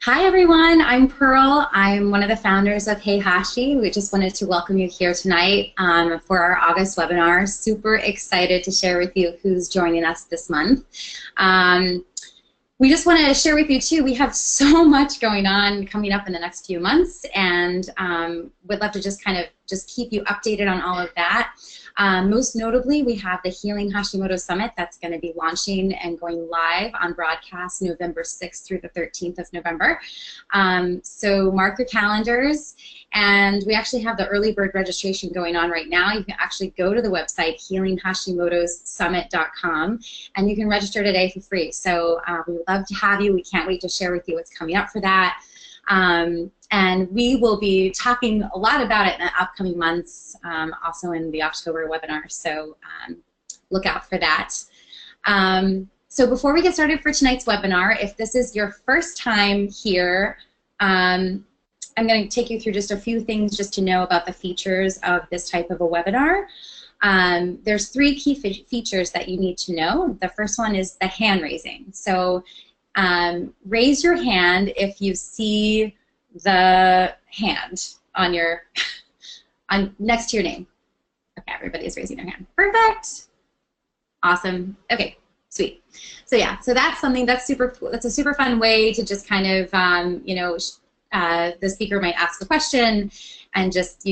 Hi everyone, I'm Pearl. I'm one of the founders of Hey Hashi. We just wanted to welcome you here tonight for our August webinar. Super excited to share with you who's joining us this month. We just want to share with you too, we have so much going on coming up in the next few months, and would love to just kind of keep you updated on all of that. Most notably, we have the Healing Hashimoto Summit that's going to be launching and going live on broadcast November 6th through the 13th of November. So mark your calendars, and we actually have the early bird registration going on right now. You can actually go to the website healinghashimotosummit.com and you can register today for free. So we would love to have you. We can't wait to share with you what's coming up for that. And we will be talking a lot about it in the upcoming months, also in the October webinar, so look out for that. So before we get started for tonight's webinar, if this is your first time here, I'm going to take you through just a few things just to know about the features of this type of a webinar. There's three key features that you need to know. The first one is the hand raising. So raise your hand if you see the hand on your next to your name. Okay, everybody is raising their hand. Perfect. Awesome. Okay, sweet. So yeah, so that's something that's super cool. That's a super fun way to just kind of the speaker might ask a question, and just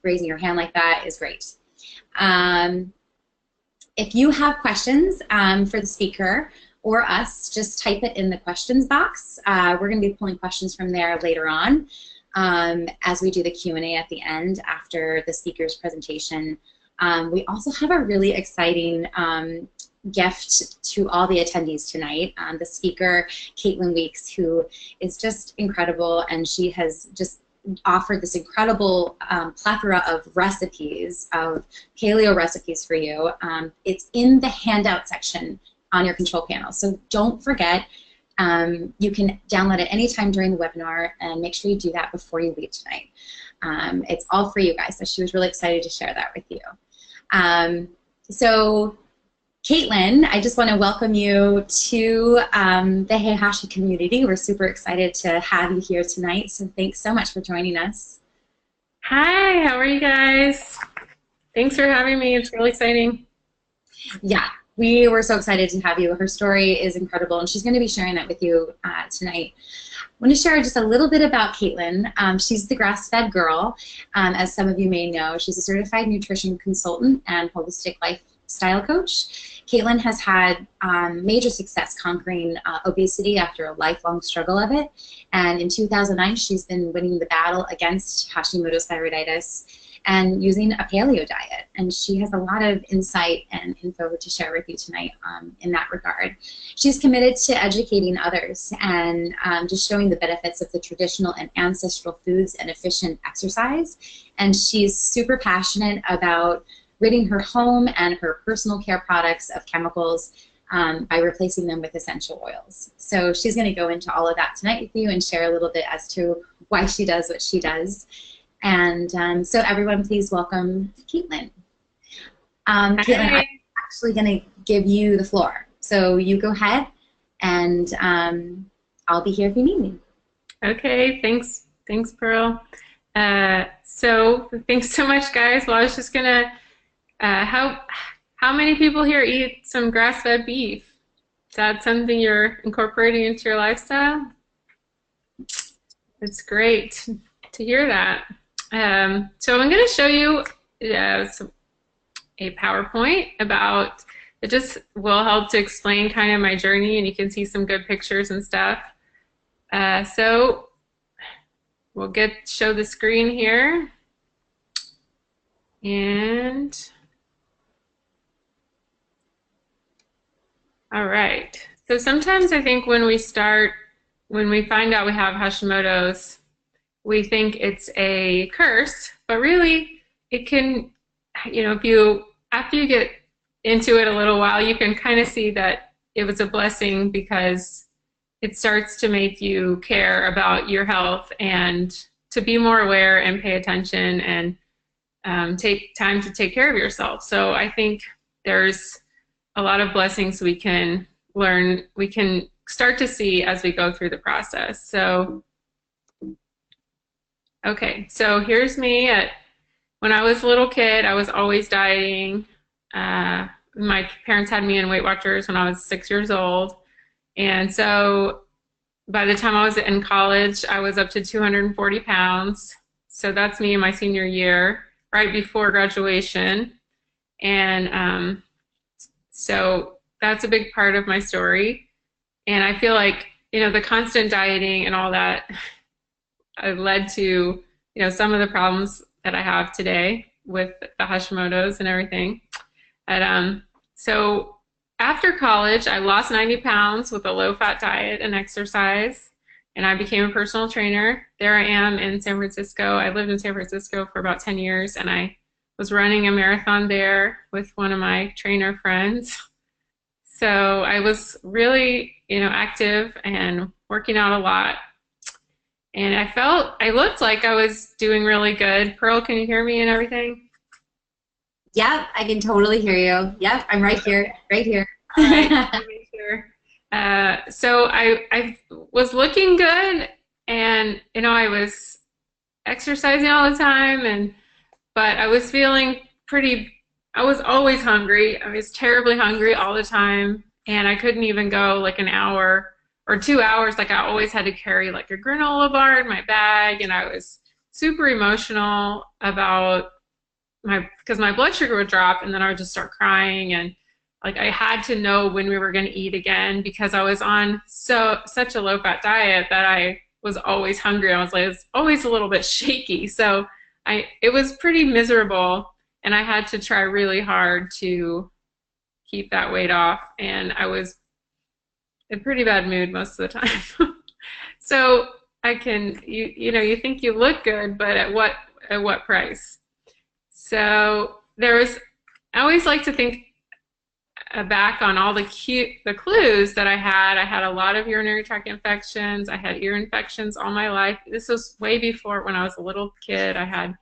raising your hand like that is great. If you have questions for the speaker or us, just type it in the questions box. We're going to be pulling questions from there later on as we do the Q&A at the end after the speaker's presentation. We also have a really exciting gift to all the attendees tonight. The speaker, Caitlin Weeks, who is just incredible, and she has just offered this incredible plethora of recipes, of paleo recipes for you. It's in the handout section on your control panel. So don't forget, you can download it anytime during the webinar, and make sure you do that before you leave tonight. It's all for you guys, so she was really excited to share that with you. So Caitlin, I just want to welcome you to the Hey Hashi community. We're super excited to have you here tonight, so thanks so much for joining us. Hi, how are you guys? Thanks for having me. It's really exciting. Yeah. We were so excited to have you. Her story is incredible, and she's going to be sharing that with you tonight. I want to share just a little bit about Caitlin. She's the grass-fed girl, as some of you may know. She's a certified nutrition consultant and holistic lifestyle coach. Caitlin has had major success conquering obesity after a lifelong struggle of it, and in 2009 she's been winning the battle against Hashimoto's thyroiditis and using a paleo diet. And she has a lot of insight and info to share with you tonight in that regard. She's committed to educating others and just showing the benefits of the traditional and ancestral foods and efficient exercise. And she's super passionate about ridding her home and her personal care products of chemicals by replacing them with essential oils. So she's going to go into all of that tonight with you and share a little bit as to why she does what she does. And so everyone, please welcome Caitlin. Caitlin, I'm actually going to give you the floor. So you go ahead, and I'll be here if you need me. Okay, thanks, Pearl. So thanks so much, guys. Well, I was just gonna, how many people here eat some grass-fed beef? Is that something you're incorporating into your lifestyle? It's great to hear that. So I'm going to show you a PowerPoint about, it just will help to explain kind of my journey, and you can see some good pictures and stuff. So we'll show the screen here. And all right. So sometimes I think when we find out we have Hashimoto's, we think it's a curse, but really it can, after you get into it a little while, you can kind of see that it was a blessing, because it starts to make you care about your health and to be more aware and pay attention and take time to take care of yourself. So I think there's a lot of blessings we can learn, we can start to see as we go through the process. So, okay, so here's me when I was a little kid. I was always dieting. My parents had me in Weight Watchers when I was 6 years old. And so by the time I was in college, I was up to 240 pounds. So that's me in my senior year, right before graduation. And so that's a big part of my story. And I feel like, the constant dieting and all that led to, some of the problems that I have today with the Hashimoto's and everything. And so after college, I lost 90 pounds with a low-fat diet and exercise, and I became a personal trainer. There I am in San Francisco. I lived in San Francisco for about 10 years, and I was running a marathon there with one of my trainer friends. So I was really, active and working out a lot. And I looked like I was doing really good. Pearl, can you hear me and everything? Yep, I can totally hear you. Yep, I'm right here, right here. All right, sure. So I was looking good, and I was exercising all the time, but I was feeling I was always hungry. I was terribly hungry all the time, and I couldn't even go like an hour or 2 hours. Like I always had to carry like a granola bar in my bag, and I was super emotional about because my blood sugar would drop, and then I would just start crying, and like I had to know when we were going to eat again because I was on such a low-fat diet that I was always hungry. I was always a little bit shaky. So it was pretty miserable, and I had to try really hard to keep that weight off, and I was in pretty bad mood most of the time. So you think you look good, but at what price? So I always like to think back on all the clues that I had. I had a lot of urinary tract infections. I had ear infections all my life. This was way before when I was a little kid. I had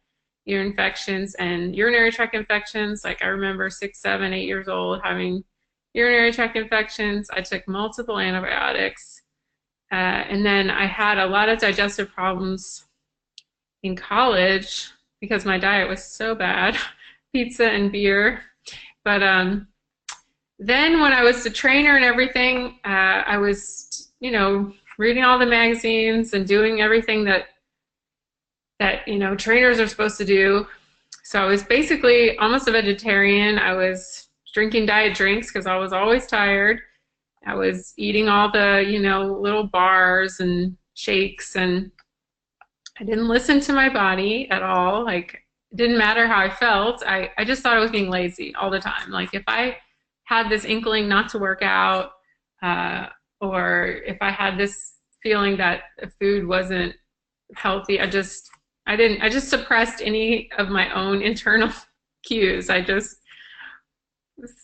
ear infections and urinary tract infections. Like I remember 6, 7, 8 years old having urinary tract infections. I took multiple antibiotics. And then I had a lot of digestive problems in college because my diet was so bad, pizza and beer. But then when I was the trainer and everything, I was, reading all the magazines and doing everything that trainers are supposed to do. So I was basically almost a vegetarian. I was drinking diet drinks because I was always tired. I was eating all the, little bars and shakes, and I didn't listen to my body at all. Like, it didn't matter how I felt. I just thought I was being lazy all the time. Like, if I had this inkling not to work out, or if I had this feeling that the food wasn't healthy, I just suppressed any of my own internal cues. I just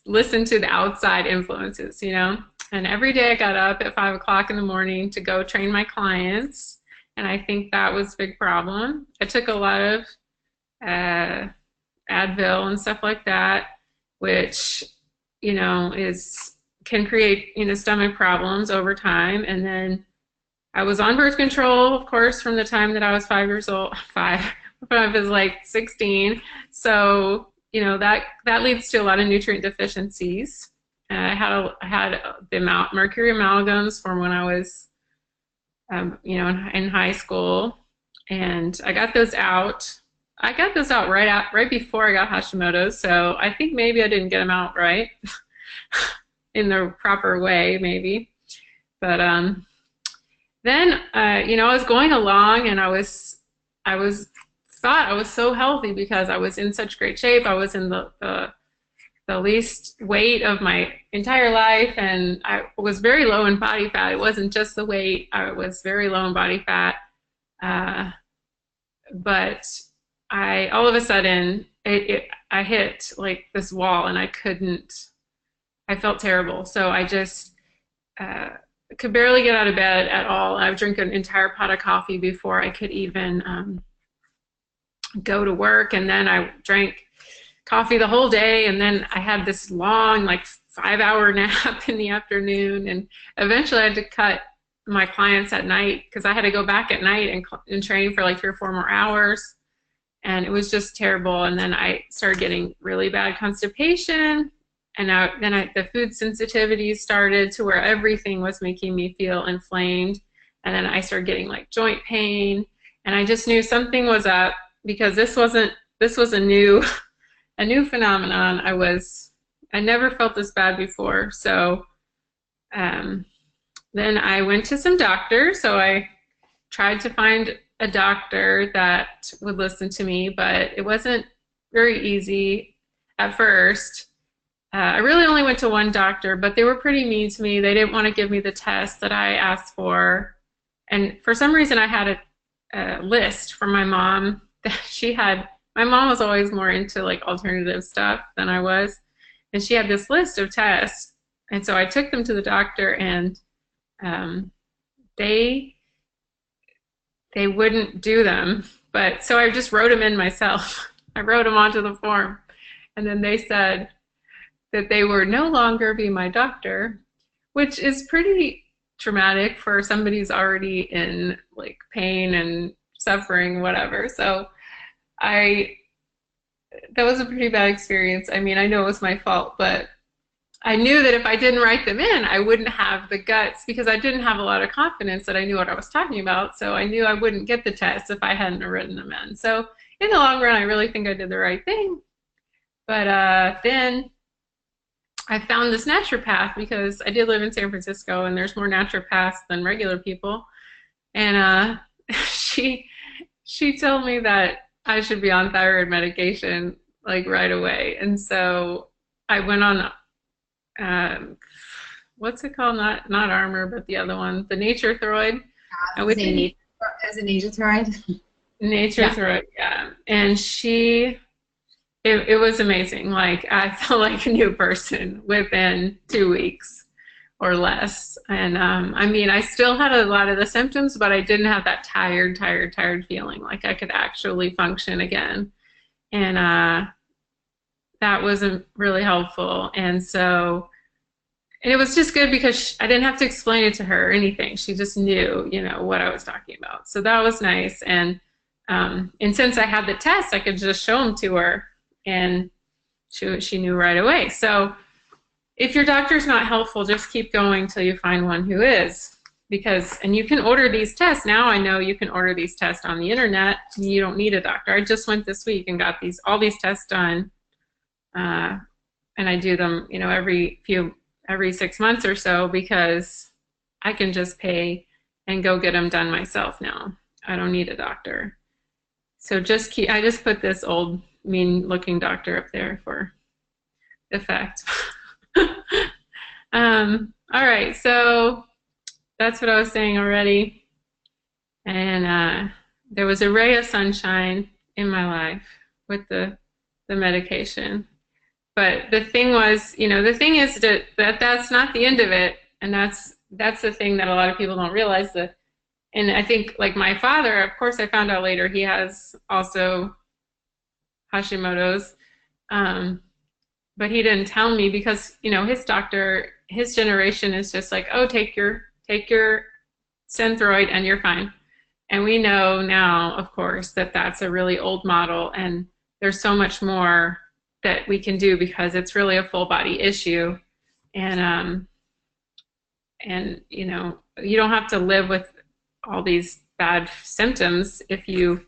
listened to the outside influences, And every day I got up at 5 o'clock in the morning to go train my clients. And I think that was a big problem. I took a lot of Advil and stuff like that, which, can create, stomach problems over time. And then I was on birth control, of course, from the time that I was 5 years old, when I was like 16. So, that leads to a lot of nutrient deficiencies. I had the mercury amalgams from when I was, in high school, and I got those out. I got those out right before I got Hashimoto's, so I think maybe I didn't get them out right in the proper way, maybe. But then, I was going along, and I thought I was so healthy because I was in such great shape. I was in the least weight of my entire life, and I was very low in body fat. It wasn't just the weight. I was very low in body fat. But all of a sudden, I hit like this wall, and I felt terrible. So I just could barely get out of bed at all. I would drink an entire pot of coffee before I could even go to work, and then I drank coffee the whole day, and then I had this long, like 5-hour nap in the afternoon, and eventually I had to cut my clients at night because I had to go back at night and train for like 3 or 4 more hours, and it was just terrible. And then I started getting really bad constipation, and the food sensitivity started to where everything was making me feel inflamed, and then I started getting like joint pain, and I just knew something was up because this was a new phenomenon. I never felt this bad before. So then I went to some doctors. So I tried to find a doctor that would listen to me, but it wasn't very easy at first. I really only went to one doctor, but they were pretty mean to me. They didn't want to give me the test that I asked for. And for some reason, I had a list from my mom that she had. My mom was always more into like alternative stuff than I was. And she had this list of tests. And so I took them to the doctor, and they wouldn't do them. But so I just wrote them in myself. I wrote them onto the form. And then they said that they would no longer be my doctor, which is pretty traumatic for somebody who's already in like pain and suffering, whatever. So that was a pretty bad experience. I mean, I know it was my fault, but I knew that if I didn't write them in, I wouldn't have the guts because I didn't have a lot of confidence that I knew what I was talking about. So I knew I wouldn't get the test if I hadn't written them in. So in the long run, I really think I did the right thing. But then I found this naturopath because I did live in San Francisco, and there's more naturopaths than regular people. And she told me that I should be on thyroid medication like right away. And so I went on what's it called? Not Armor, but the other one, the Nature Thyroid. Is it Nature Thyroid? Nature Thyroid, yeah. And it was amazing. Like I felt like a new person within 2 weeks or less. And I mean, I still had a lot of the symptoms, but I didn't have that tired feeling. Like I could actually function again. And that was really helpful. And it was just good because I didn't have to explain it to her or anything. She just knew, what I was talking about. So that was nice. And since I had the test, I could just show them to her, and she knew right away. So if your doctor's not helpful, just keep going till you find one who is. And you can order these tests. Now I know you can order these tests on the internet. You don't need a doctor. I just went this week and got all these tests done. And I do them, every 6 months or so because I can just pay and go get them done myself now. I don't need a doctor. So I just put this old mean looking doctor up there for effect. All right, so that's what I was saying already. And there was a ray of sunshine in my life with the medication. But the thing was, the thing is that that's not the end of it. And that's the thing that a lot of people don't realize. And I think, like my father, of course, I found out later he has also Hashimoto's. But he didn't tell me because, his doctor, his generation is just like, oh, take your Synthroid and you're fine. And we know now, of course, that that's a really old model, and there's so much more that we can do because it's really a full body issue. And you don't have to live with all these bad symptoms if you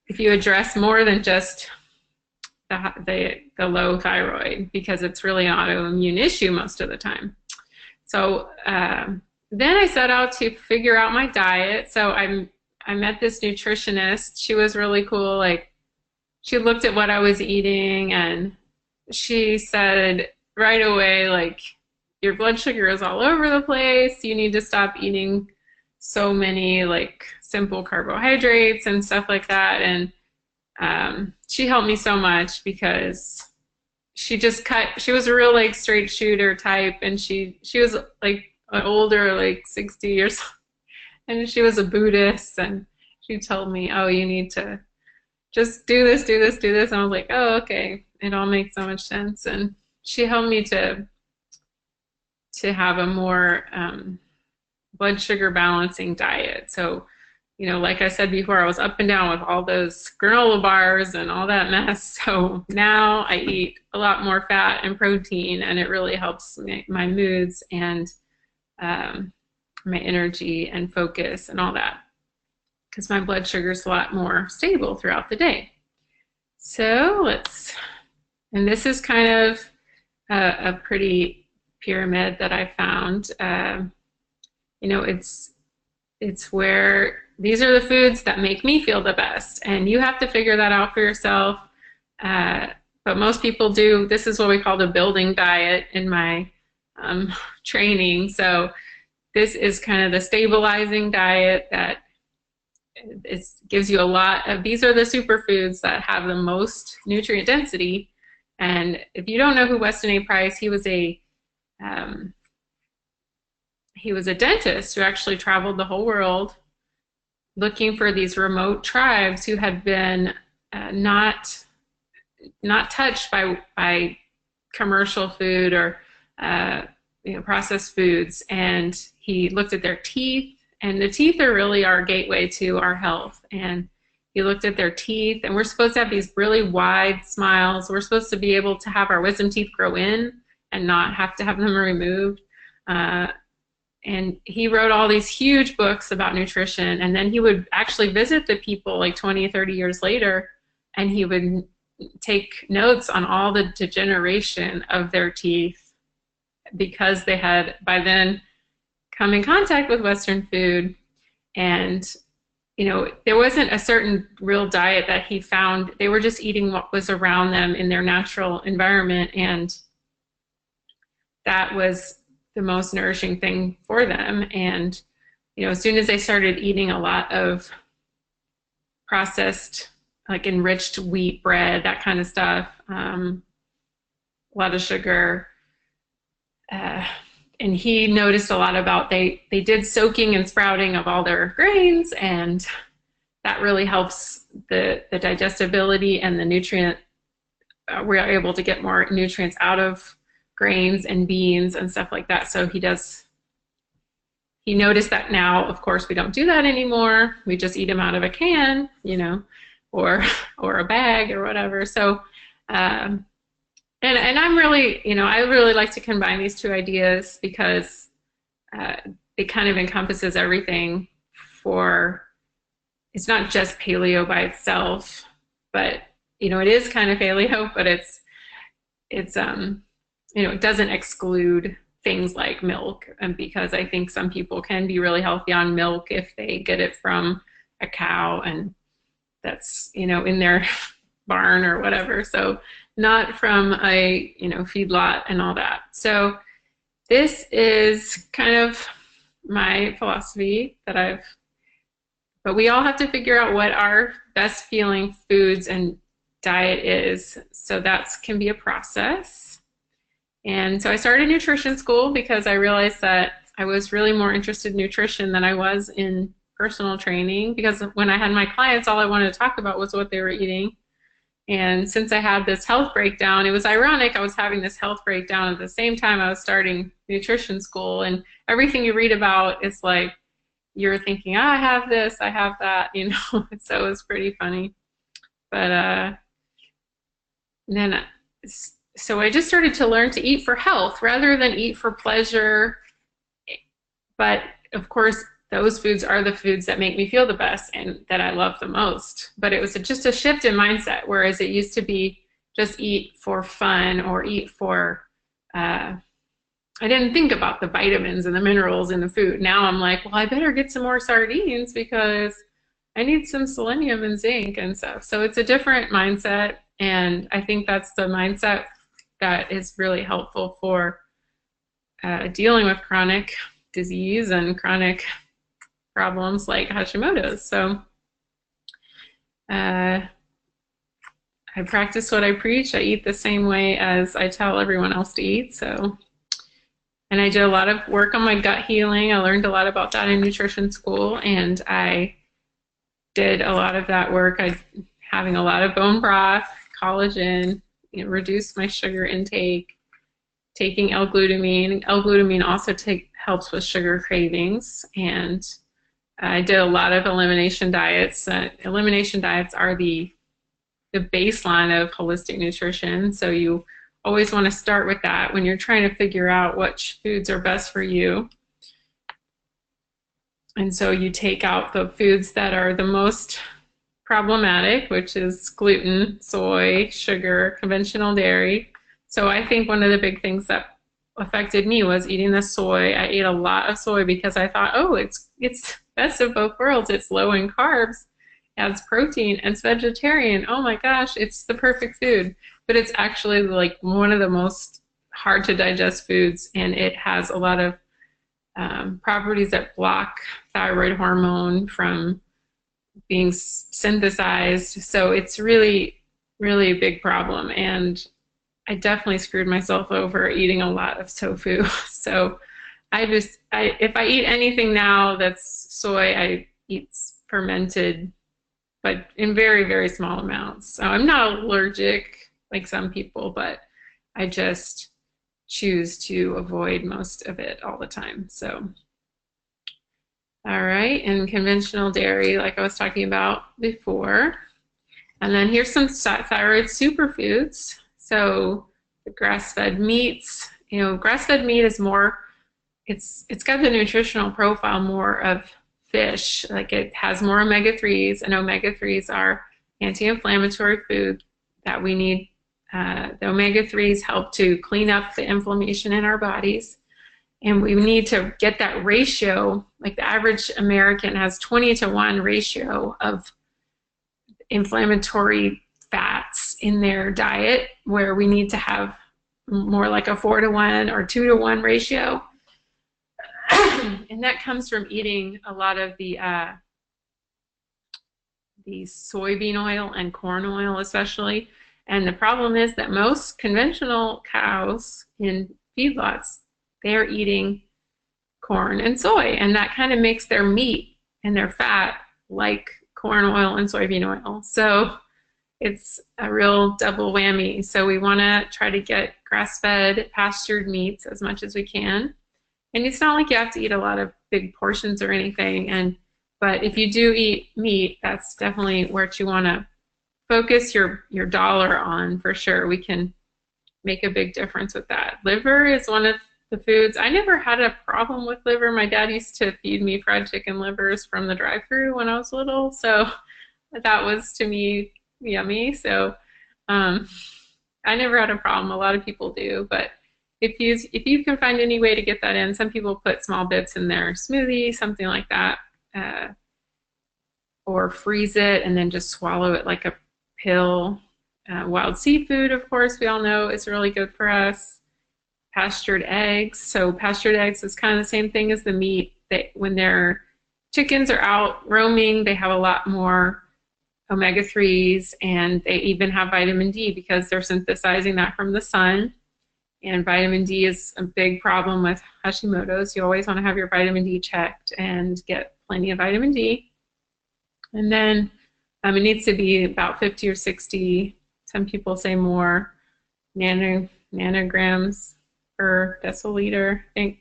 address more than just the low thyroid, because it's really an autoimmune issue most of the time. So then I set out to figure out my diet. So I met this nutritionist. She was really cool. Like, she looked at what I was eating, and she said right away, like, your blood sugar is all over the place. You need to stop eating so many like simple carbohydrates and stuff like that. And she helped me so much because she was a real like straight shooter type, and she was like older, like 60 years old, and she was a Buddhist, and she told me, oh, you need to just do this. And I was like, oh, okay. It all makes so much sense. And she helped me to to have a more blood sugar balancing diet. So, you know, like I said before, I was up and down with all those granola bars and all that mess. So now I eat a lot more fat and protein, and it really helps my moods and my energy and focus and all that, because my blood sugar is a lot more stable throughout the day. So and this is kind of a pretty pyramid that I found. You know, it's where these are the foods that make me feel the best, and you have to figure that out for yourself. But most people do. This is what we call the building diet in my training. So this is kind of the stabilizing diet that gives you a lot of, these are the superfoods that have the most nutrient density. And if you don't know who Weston A. Price, he was a dentist who actually traveled the whole world looking for these remote tribes who had been not touched by commercial food or you know, processed foods. And he looked at their teeth, and the teeth are really our gateway to our health. And he looked at their teeth, and we're supposed to have these really wide smiles. We're supposed to be able to have our wisdom teeth grow in and not have to have them removed. And he wrote all these huge books about nutrition, and then he would actually visit the people like 20, 30 years later, and he would take notes on all the degeneration of their teeth because they had by then come in contact with Western food. And you know, there wasn't a certain real diet that he found. They were just eating what was around them in their natural environment, and that was the most nourishing thing for them. And you know, as soon as they started eating a lot of processed, like enriched wheat bread, that kind of stuff, a lot of sugar, and he noticed a lot about they did soaking and sprouting of all their grains, and that really helps the digestibility and the nutrient. We're able to get more nutrients out of grains and beans and stuff like that. So he noticed that now, of course, we don't do that anymore. We just eat them out of a can, you know, or a bag or whatever. So and I'm really, you know, I really like to combine these two ideas because it kind of encompasses everything. It's not just paleo by itself, but you know, it is kind of paleo, but it's you know, it doesn't exclude things like milk, and because I think some people can be really healthy on milk if they get it from a cow and that's, you know, in their barn or whatever. So not from a, you know, feedlot and all that. So this is kind of my philosophy but we all have to figure out what our best feeling foods and diet is. So that can be a process. And so I started nutrition school because I realized that I was really more interested in nutrition than I was in personal training, because when I had my clients, all I wanted to talk about was what they were eating. And since I had this health breakdown, it was ironic. I was having this health breakdown at the same time I was starting nutrition school, and everything you read about, it's like you're thinking, oh, I have this, I have that, you know. So it was pretty funny. But then so I just started to learn to eat for health rather than eat for pleasure. But of course, those foods are the foods that make me feel the best and that I love the most. But it was just a shift in mindset, whereas it used to be just eat for fun or eat for, I didn't think about the vitamins and the minerals in the food. Now I'm like, well, I better get some more sardines because I need some selenium and zinc and stuff. So it's a different mindset, and I think that's the mindset that is really helpful for dealing with chronic disease and chronic problems like Hashimoto's. So I practice what I preach. I eat the same way as I tell everyone else to eat. So, and I did a lot of work on my gut healing. I learned a lot about that in nutrition school, and I did a lot of that work. Having a lot of bone broth, collagen, you know, reduced my sugar intake, taking L-glutamine. L-glutamine also helps with sugar cravings, and I did a lot of elimination diets. Elimination diets are the baseline of holistic nutrition, so you always want to start with that when you're trying to figure out which foods are best for you. And so you take out the foods that are the most problematic, which is gluten, soy, sugar, conventional dairy. So I think one of the big things that affected me was eating the soy. I ate a lot of soy because I thought, oh, it's best of both worlds. It's low in carbs, adds protein, and it's vegetarian. Oh my gosh, it's the perfect food. But it's actually like one of the most hard to digest foods, and it has a lot of properties that block thyroid hormone from being synthesized. So it's really, really a big problem. And I definitely screwed myself over eating a lot of tofu. So if I eat anything now that's soy, I eat fermented, but in very, very small amounts. So I'm not allergic like some people, but I just choose to avoid most of it all the time. So, all right, and conventional dairy, like I was talking about before. And then here's some thyroid superfoods. So the grass-fed meats, grass-fed meat is more, it's got the nutritional profile more of fish. Like it has more omega-3s, and omega-3s are anti-inflammatory food that we need. The omega-3s help to clean up the inflammation in our bodies. And we need to get that ratio, like the average American has 20-to-1 ratio of inflammatory fats in their diet, where we need to have more like a 4-to-1 or 2-to-1 ratio. And that comes from eating a lot of the soybean oil and corn oil especially. And the problem is that most conventional cows in feedlots, they're eating corn and soy, and that kind of makes their meat and their fat like corn oil and soybean oil. So it's a real double whammy. So we want to try to get grass-fed, pastured meats as much as we can. And it's not like you have to eat a lot of big portions or anything. But if you do eat meat, that's definitely what you want to focus your dollar on for sure. We can make a big difference with that. Liver is one of the foods. I never had a problem with liver. My dad used to feed me fried chicken livers from the drive-thru when I was little, so that was to me yummy. So I never had a problem. A lot of people do, but if you can find any way to get that in, some people put small bits in their smoothie, something like that, or freeze it and then just swallow it like a pill. Wild seafood, of course, we all know is really good for us. Pastured eggs. So pastured eggs is kind of the same thing as the meat. When their chickens are out roaming, they have a lot more omega-3s, and they even have vitamin D because they're synthesizing that from the sun. And vitamin D is a big problem with Hashimoto's. You always want to have your vitamin D checked and get plenty of vitamin D. And then it needs to be about 50 or 60, some people say more, nanograms per deciliter, I think.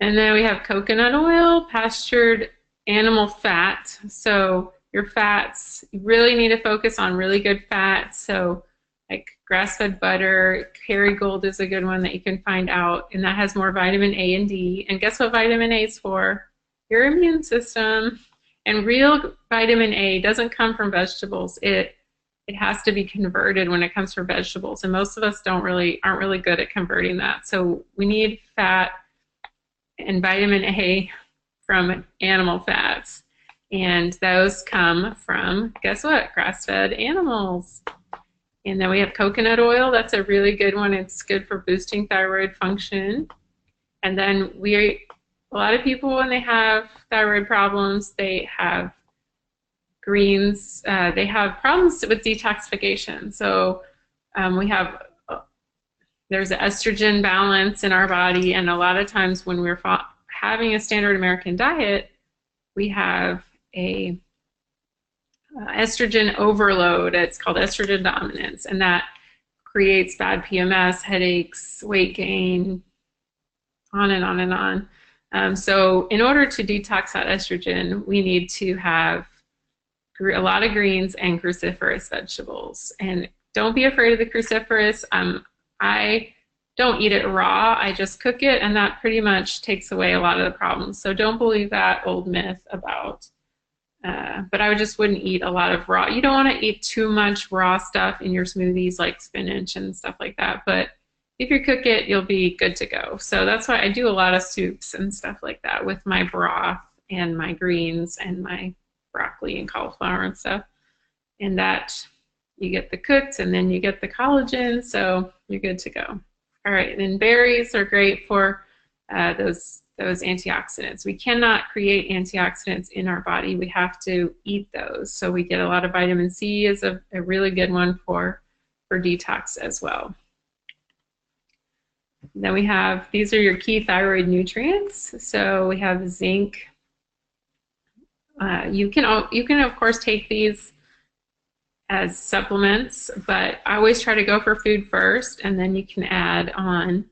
And then we have coconut oil, pastured animal fat. So your fats, you really need to focus on really good fats. So like grass-fed butter, Kerrygold is a good one that you can find out, and that has more vitamin A and D. And guess what vitamin A is for? Your immune system. And real vitamin A doesn't come from vegetables. It has to be converted when it comes from vegetables, and most of us aren't really good at converting that. So we need fat and vitamin A from animal fats, and those come from, guess what, grass-fed animals. And then we have coconut oil. That's a really good one. It's good for boosting thyroid function. And then a lot of people, when they have thyroid problems, they have greens. They have problems with detoxification. So there's an estrogen balance in our body, and a lot of times when we're having a standard American diet, we have a estrogen overload. It's called estrogen dominance, and that creates bad PMS, headaches, weight gain, on and on and on. So in order to detox that estrogen, we need to have a lot of greens and cruciferous vegetables. And don't be afraid of the cruciferous. I don't eat it raw. I just cook it, and that pretty much takes away a lot of the problems. So don't believe that old myth about, but I just wouldn't eat a lot of raw. You don't want to eat too much raw stuff in your smoothies like spinach and stuff like that. But if you cook it, you'll be good to go. So that's why I do a lot of soups and stuff like that with my broth and my greens and my broccoli and cauliflower and stuff. And that you get the cooked and then you get the collagen, so you're good to go. All right, and berries are great for those antioxidants. We cannot create antioxidants in our body. We have to eat those. So we get a lot of vitamin C is a really good one for detox as well. Then we have, these are your key thyroid nutrients. So we have zinc. You can of course take these as supplements, but I always try to go for food first, and then you can add on.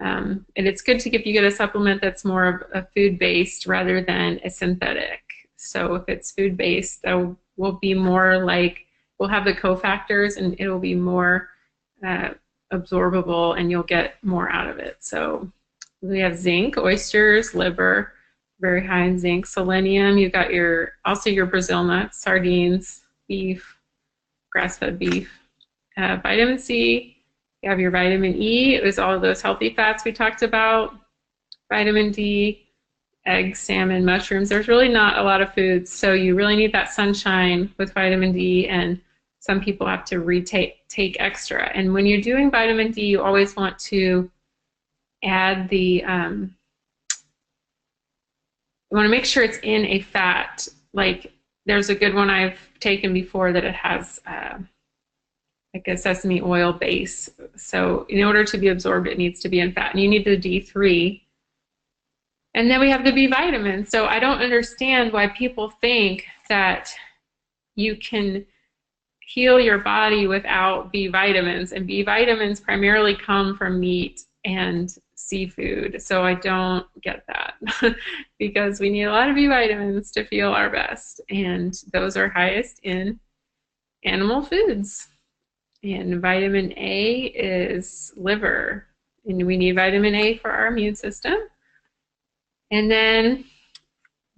And it's good to, if you get a supplement that's more of a food-based rather than a synthetic. So if it's food-based, that will be more like, we'll have the cofactors and it will be more absorbable, and you'll get more out of it. So we have zinc, oysters, liver, very high in zinc. Selenium, you've got also your Brazil nuts, sardines, beef, grass-fed beef. Vitamin C, you have your vitamin E. It was all of those healthy fats we talked about. Vitamin D, eggs, salmon, mushrooms. There's really not a lot of foods, so you really need that sunshine with vitamin D, and some people have to take extra. And when you're doing vitamin D, you always want to add the, you want to make sure it's in a fat. Like, there's a good one I've taken before that it has like a sesame oil base. So in order to be absorbed, it needs to be in fat. And you need the D3. And then we have the B vitamins. So I don't understand why people think that you can heal your body without B vitamins. And B vitamins primarily come from meat and seafood. So I don't get that because we need a lot of B vitamins to feel our best. And those are highest in animal foods. And vitamin A is liver. And we need vitamin A for our immune system. And then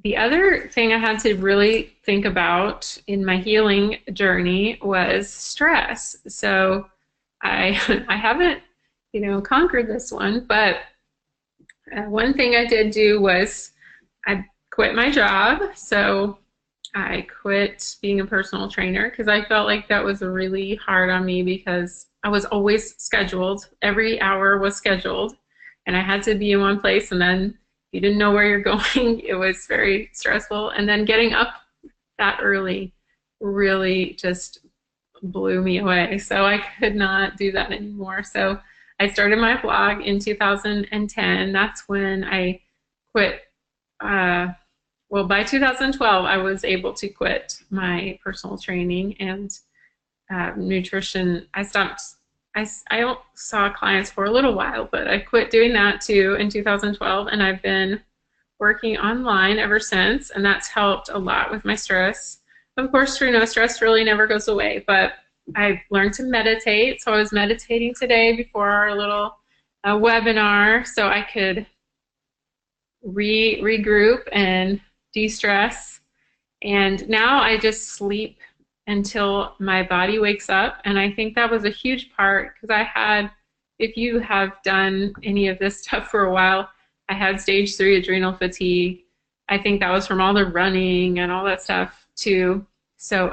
the other thing I had to really think about in my healing journey was stress. So I haven't, conquered this one, but one thing I did do was I quit my job. So I quit being a personal trainer because I felt like that was really hard on me because I was always scheduled. Every hour was scheduled, and I had to be in one place, and then you didn't know where you're going. It was very stressful. And then getting up that early really just blew me away. So I could not do that anymore. So I started my blog in 2010. That's when I quit. Well, by 2012, I was able to quit my personal training and nutrition. I stopped. I saw clients for a little while, but I quit doing that too in 2012, and I've been working online ever since, and that's helped a lot with my stress. Of course, stress really never goes away, but I learned to meditate. So I was meditating today before our little webinar so I could regroup and de-stress. And now I just sleep until my body wakes up. And I think that was a huge part because if you have done any of this stuff for a while, I had stage 3 adrenal fatigue. I think that was from all the running and all that stuff too. So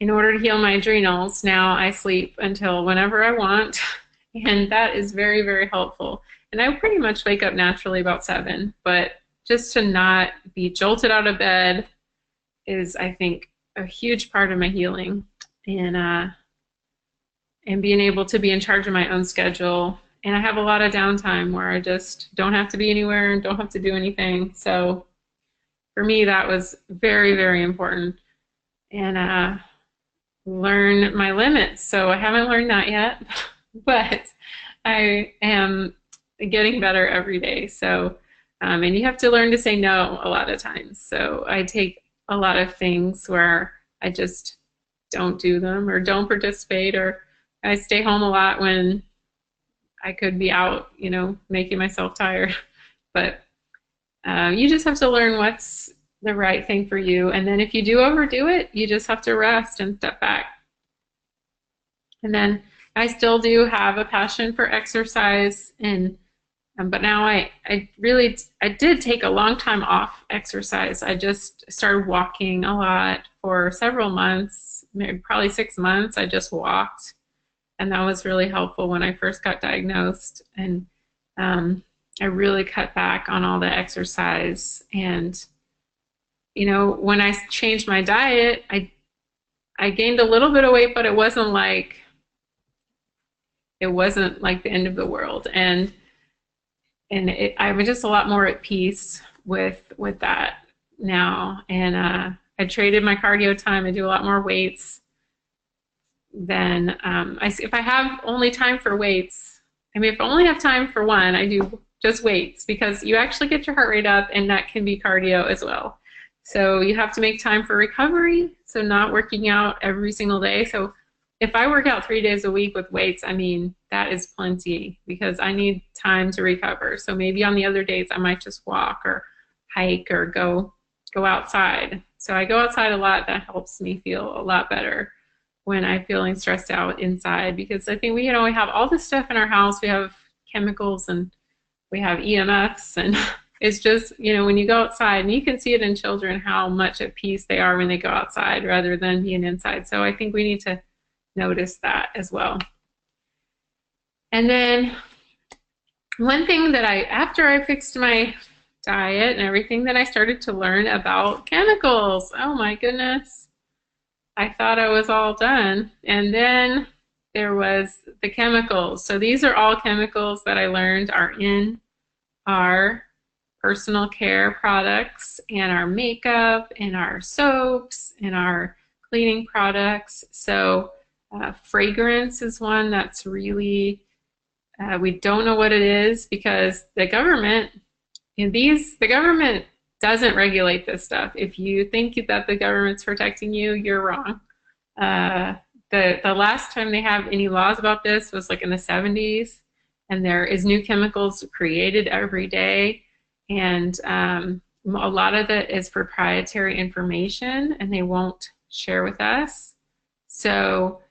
in order to heal my adrenals, now I sleep until whenever I want. And that is very, very helpful. And I pretty much wake up naturally about 7, but just to not be jolted out of bed is, I think, a huge part of my healing, and being able to be in charge of my own schedule. And I have a lot of downtime where I just don't have to be anywhere and don't have to do anything. So for me, that was very, very important. And learn my limits. So I haven't learned that yet, but I am getting better every day. So, and you have to learn to say no a lot of times. So I take a lot of things where I just don't do them or don't participate, or I stay home a lot when I could be out, making myself tired. But you just have to learn what's the right thing for you. And then if you do overdo it, you just have to rest and step back. And then I still do have a passion for exercise, and but now I did take a long time off exercise. I just started walking a lot for several months, maybe probably 6 months. I just walked, and that was really helpful when I first got diagnosed. And I really cut back on all the exercise. And when I changed my diet, I gained a little bit of weight, but it wasn't like the end of the world. And I was just a lot more at peace with that now. And I traded my cardio time. I do a lot more weights. Then if I have only time for weights, if I only have time for one, I do just weights, because you actually get your heart rate up, and that can be cardio as well. So you have to make time for recovery, so not working out every single day. So if I work out 3 days a week with weights, that is plenty, because I need time to recover. So maybe on the other days I might just walk or hike or go outside. So I go outside a lot. That helps me feel a lot better when I'm feeling stressed out inside, because I think we have all this stuff in our house. We have chemicals and we have EMFs, and it's just, when you go outside, and you can see it in children, how much at peace they are when they go outside rather than being inside. So I think we need to notice that as well. And then one thing that after I fixed my diet and everything, that I started to learn about chemicals. Oh my goodness. I thought I was all done. And then there was the chemicals. So these are all chemicals that I learned are in our personal care products and our makeup and our soaps and our cleaning products. So fragrance is one that's really, we don't know what it is, because the government doesn't regulate this stuff. If you think that the government's protecting you, you're wrong. The last time they have any laws about this was like in the 70s, and there is new chemicals created every day, and a lot of it is proprietary information, and they won't share with us. So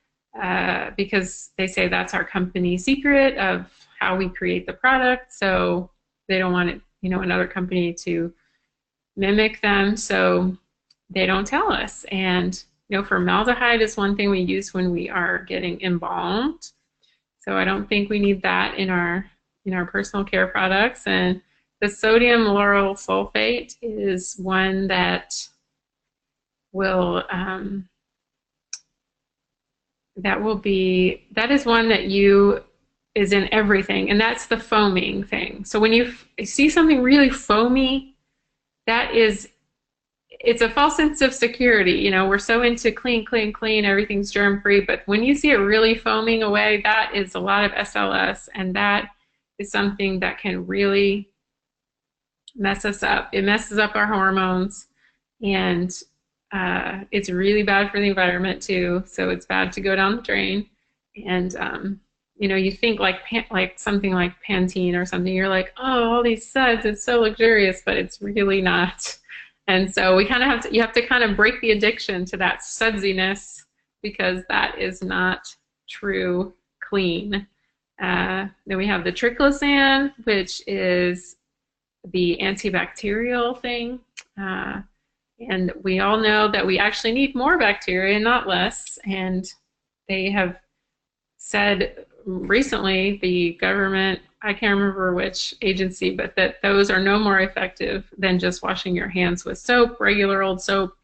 because they say that's our company secret of how we create the product, so they don't want it, another company to mimic them, so they don't tell us. And formaldehyde is one thing we use when we are getting embalmed, so I don't think we need that in our personal care products. And the sodium lauryl sulfate is one that will that is one that is in everything, and that's the foaming thing. So when you see something really foamy, it's a false sense of security. We're so into clean, clean, clean, everything's germ-free, but when you see it really foaming away, that is a lot of SLS, and that is something that can really mess us up. It messes up our hormones, and it's really bad for the environment too, so it's bad to go down the drain. And you think like something like Pantene or something, you're like, oh, all these suds, it's so luxurious, but it's really not. And so you have to kind of break the addiction to that sudsiness, because that is not true clean. Then we have the triclosan, which is the antibacterial thing. And we all know that we actually need more bacteria, not less. And they have said recently, the government, I can't remember which agency, but that those are no more effective than just washing your hands with soap, regular old soap.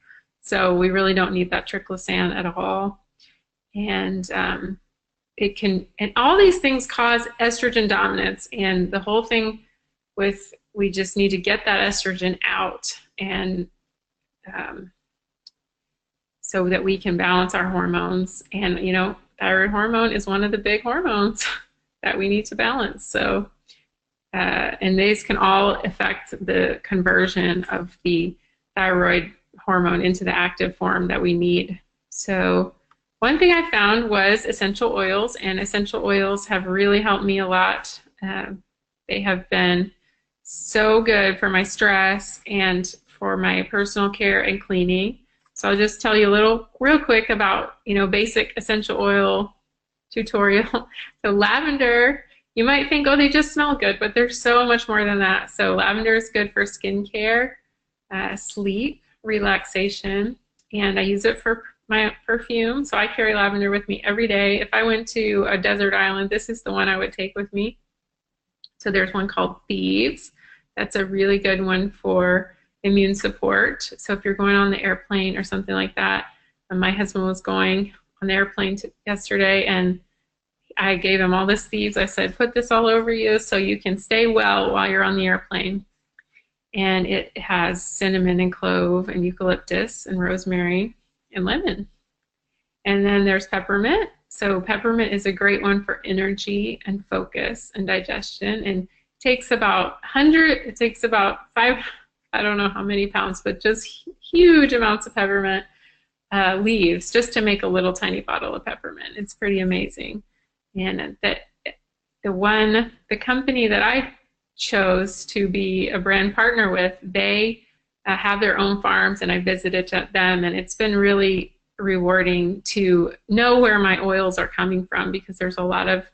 So we really don't need that triclosan at all. And and all these things cause estrogen dominance, and the whole thing we just need to get that estrogen out. And so that we can balance our hormones. And, you know, thyroid hormone is one of the big hormones that we need to balance. So, and these can all affect the conversion of the thyroid hormone into the active form that we need. So one thing I found was essential oils, and essential oils have really helped me a lot. They have been so good for my stress and for my personal care and cleaning. So I'll just tell you real quick about, you know, basic essential oil tutorial. So lavender, you might think, oh, they just smell good, but there's so much more than that. So lavender is good for skincare, sleep, relaxation, and I use it for my perfume. So I carry lavender with me every day. If I went to a desert island, this is the one I would take with me. So there's one called Thieves. That's a really good one for immune support. So if you're going on the airplane or something like that, my husband was going on the airplane yesterday, and I gave him all this Thieves. I said, put this all over you so you can stay well while you're on the airplane. And it has cinnamon and clove and eucalyptus and rosemary and lemon. And then there's peppermint. So peppermint is a great one for energy and focus and digestion. And it takes about 5, I don't know how many pounds, but just huge amounts of peppermint leaves just to make a little tiny bottle of peppermint. It's pretty amazing. And the company that I chose to be a brand partner with, they have their own farms, and I visited them, and it's been really rewarding to know where my oils are coming from, because there's a lot of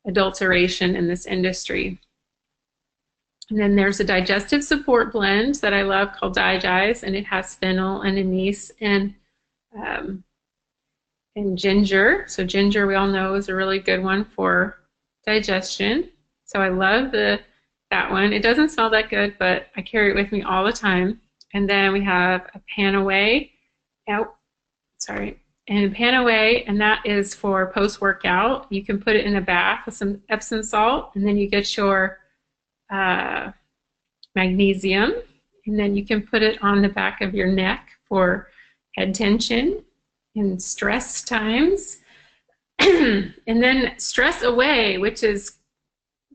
adulteration in this industry. And then there's a digestive support blend that I love called Digest, and it has fennel and anise and ginger. So ginger, we all know, is a really good one for digestion. So I love that one. It doesn't smell that good, but I carry it with me all the time. And then we have a Panaway. And Panaway, and that is for post-workout. You can put it in a bath with some Epsom salt, and then you get your magnesium, and then you can put it on the back of your neck for head tension in stress times. And then Stress Away, which is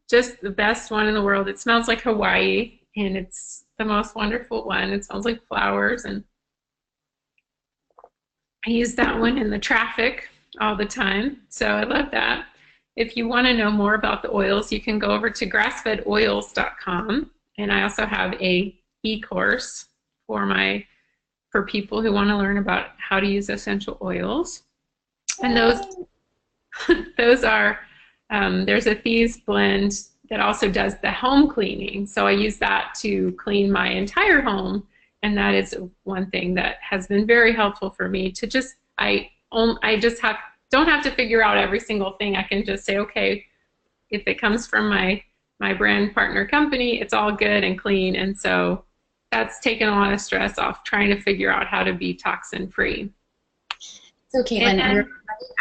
just the best one in the world. It smells like Hawaii, and it's the most wonderful one. It smells like flowers, and I use that one in the traffic all the time. So I love that. If you want to know more about the oils, you can go over to grassfedoils.com, and I also have a e-course for people who want to learn about how to use essential oils. And those are there's a Thieves blend that also does the home cleaning. So I use that to clean my entire home, and that is one thing that has been very helpful for me to just don't have to figure out every single thing. I can just say, okay, if it comes from my brand partner company, it's all good and clean. And so that's taken a lot of stress off trying to figure out how to be toxin free. So Caitlin, we're running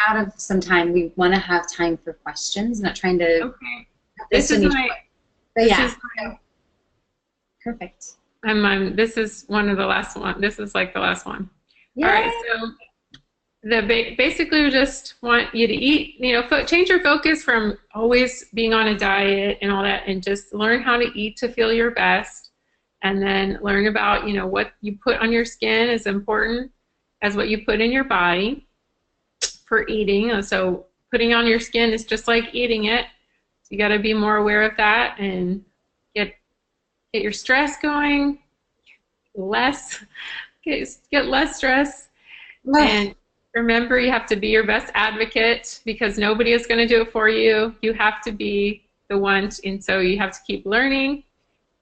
out of some time. We want to have time for questions. Not trying to. Okay. This is perfect. This is one of the last one. This is like the last one. Yay. All right. So basically, we just want you to eat. You know, change your focus from always being on a diet and all that, and just learn how to eat to feel your best. And then learn about, you know, what you put on your skin is important as what you put in your body for eating. So putting on your skin is just like eating it. So you got to be more aware of that and get your stress going, get less stress. And remember, you have to be your best advocate, because nobody is going to do it for you. You have to be the one, and so you have to keep learning.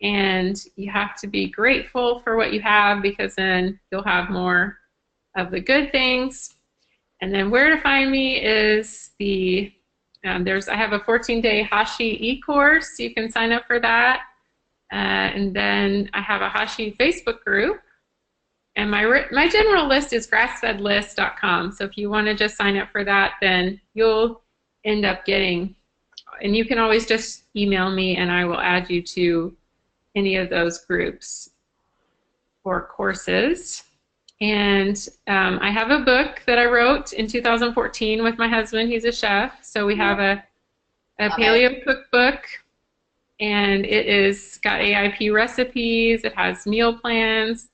And you have to be grateful for what you have, because then you'll have more of the good things. And then where to find me is I have a 14-day Hashi e-course. You can sign up for that. And then I have a Hashi Facebook group. And my general list is grassfedlist.com. So if you want to just sign up for that, then you'll end up getting, and you can always just email me and I will add you to any of those groups or courses. And I have a book that I wrote in 2014 with my husband. He's a chef. So we have a Love it. paleo cookbook, and it is got AIP recipes. It has meal plans.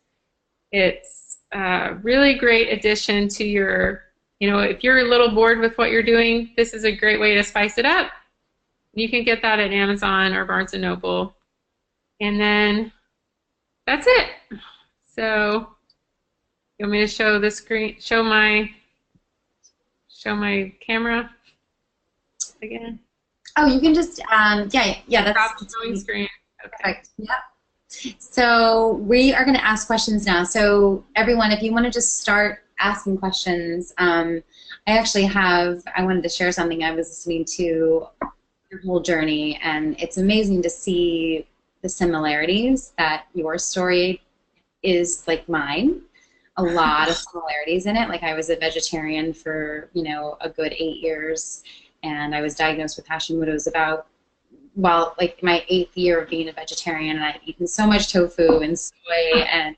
It's a really great addition to your, if you're a little bored with what you're doing, this is a great way to spice it up. You can get that at Amazon or Barnes& Noble. And then that's it. So you want me to show the screen, show my camera again? Oh, you can just, yeah, Stop that's showing screen. Okay. perfect. Yep. So we are going to ask questions now. So everyone, if you want to just start asking questions, I wanted to share something. I was listening to your whole journey, and it's amazing to see the similarities that your story is like mine. A lot of similarities in it. Like, I was a vegetarian for, a good 8 years, and I was diagnosed with Hashimoto's like my 8th year of being a vegetarian, and I'd eaten so much tofu and soy, and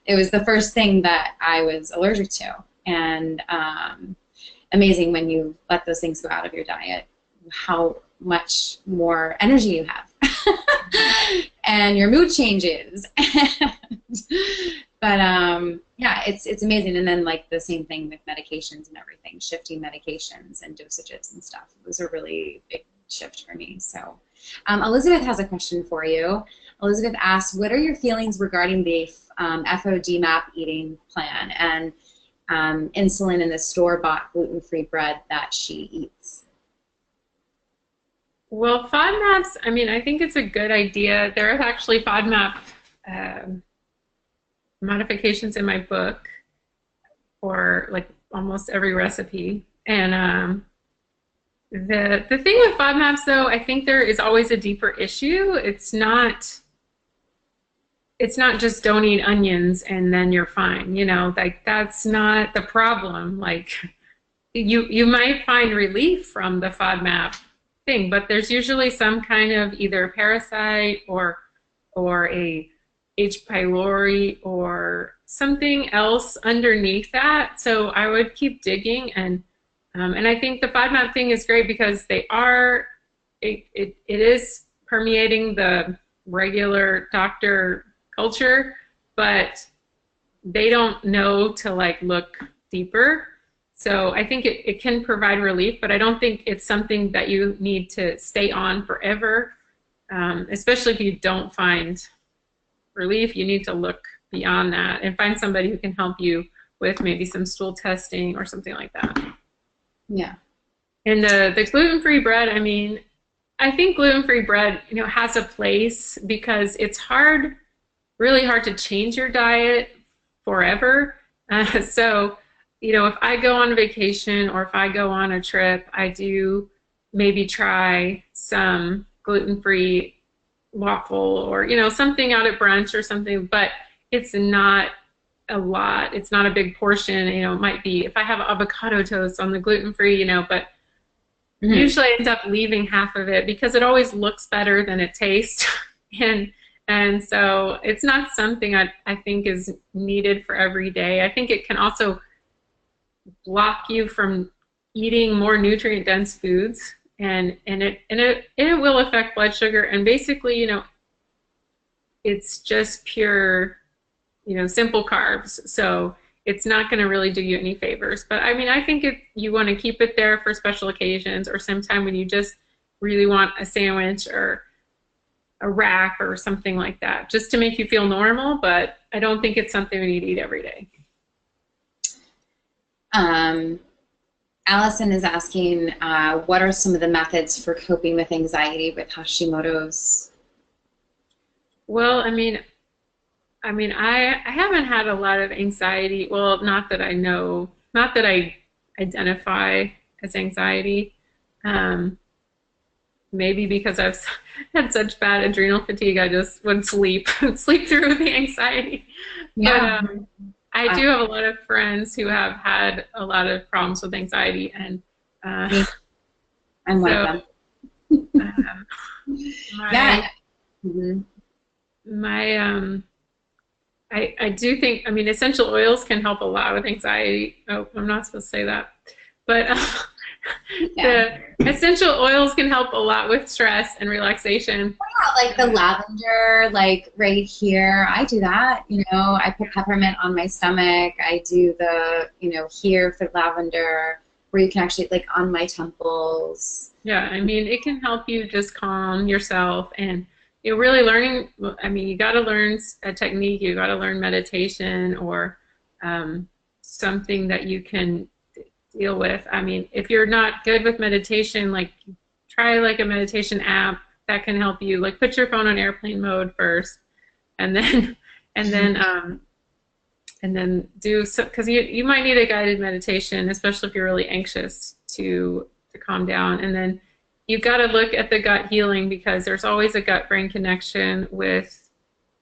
it was the first thing that I was allergic to. And amazing when you let those things go out of your diet, how much more energy you have. And your mood changes. But yeah, it's amazing. And then like the same thing with medications and everything, shifting medications and dosages and stuff. It was a really big shift for me. So Elizabeth has a question for you. Elizabeth asks, what are your feelings regarding the FODMAP eating plan and insulin in the store-bought gluten-free bread that she eats? Well, FODMAPs, I think it's a good idea. There are actually FODMAP modifications in my book for like almost every recipe. And the thing with FODMAPs, though, I think there is always a deeper issue. It's not just don't eat onions and then you're fine. Like, that's not the problem. Like, you might find relief from the FODMAP thing, but there's usually some kind of either parasite or a H. pylori or something else underneath that. So I would keep digging, and I think the FODMAP thing is great because it is permeating the regular doctor culture, but they don't know to like look deeper. So I think it can provide relief, but I don't think it's something that you need to stay on forever, especially if you don't find relief. You need to look beyond that and find somebody who can help you with maybe some stool testing or something like that. Yeah. And the gluten-free bread, I think gluten-free bread, has a place because it's really hard to change your diet forever. So, if I go on vacation or if I go on a trip, I do maybe try some gluten-free waffle or, something out at brunch or something, but it's not a lot. It's not a big portion. It might be if I have avocado toast on the gluten-free, but usually I end up leaving half of it because it always looks better than it tastes. And so it's not something I think is needed for every day. I think it can also block you from eating more nutrient-dense foods, and it will affect blood sugar. And basically, it's just pure, simple carbs. So it's not going to really do you any favors. But I think you want to keep it there for special occasions or sometime when you just really want a sandwich or a wrap or something like that, just to make you feel normal. But I don't think it's something we need to eat every day. Allison is asking, what are some of the methods for coping with anxiety with Hashimoto's? Well, I haven't had a lot of anxiety. Well, not that I know, not that I identify as anxiety. Maybe because I've had such bad adrenal fatigue, I just would sleep through the anxiety. Yeah. But, I do have a lot of friends who have had a lot of problems with anxiety, and I'm one of them. my I do think, I mean, essential oils can help a lot with anxiety. Oh, I'm not supposed to say that. But Yeah. the essential oils can help a lot with stress and relaxation. Yeah, like the lavender, like right here. I do that, you know. I put peppermint on my stomach. I do the, you know, here for lavender, where you can actually, like, on my temples. Yeah, I mean, it can help you just calm yourself and you're really learning. I mean, you got to learn a technique, you got to learn meditation or something that you can deal with. I mean, if you're not good with meditation, like try like a meditation app that can help you. Like put your phone on airplane mode first, and then and then and then do so because you might need a guided meditation, especially if you're really anxious to calm down. And then you've got to look at the gut healing because there's always a gut-brain connection with